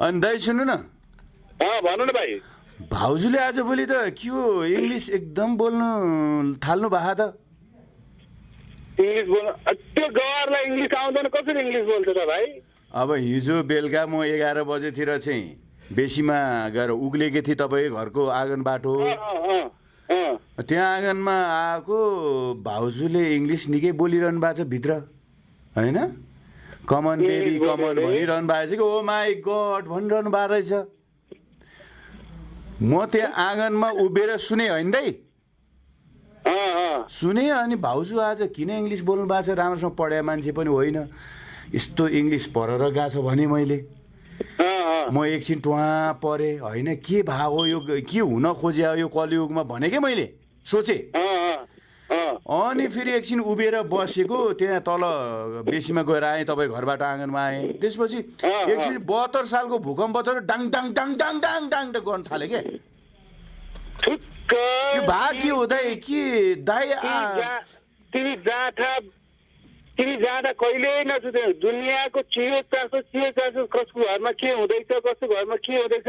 अनि दाइ सुन्नु न, भन्नु न भाइ। भाउजूले आजभोलि त के हो इङ्ग्लिस एकदम बोल्नु थाल्नु भएको त। इङ्ग्लिस बोल्नु त्यो गवारलाई इङ्ग्लिस आउँदैन, कसरी इङ्ग्लिस बोल्छ त भाइ? अब हिजो बेलुका म 11 बजेतिर चाहिँ बेसीमा गएर उक्लेको थिएँ तपाईँको घरको आँगन बाटो। त्यहाँ आँगनमा आएको भाउजूले इङ्ग्लिस निकै बोलिरहनु भएको छ भित्र, होइन? कमन बेबी कमन भनिरहनु भएको छ कि ओ माई गड भनिरहनु भएको रहेछ। म त्यहाँ आँगनमा उभिएर सुने होइन दाइ, सुने। अनि भाउजू आज किन इङ्ग्लिस बोल्नु भएको छ, राम्रोसँग पढाए मान्छे पनि होइन, यस्तो इङ्ग्लिस पढेर गएको छ भने मैले म एकछिन टुवा परेँ, होइन के भयो यो, के हुन खोज्यो यो कलियुगमा भने के मैले सोचेँ। अनि फेरि एकछिन उभिएर बसेको त्यहाँ तल बेसीमा गएर आएँ, तपाईँ घरबाट आँगनमा आएँ। त्यसपछि एकछिन 72 सालको भूकम्प छ, डाङ डाङ डाङ डाङ डाङ डाङ डाङ गर्न थालेँ क्या। यो भा के हो दाइ, के दाइ तिमी जाँदा कहिल्यै नसुत्यो। दुनियाँको चियो चासो कसको घरमा के हुँदैछ, कसको घरमा के हुँदैछ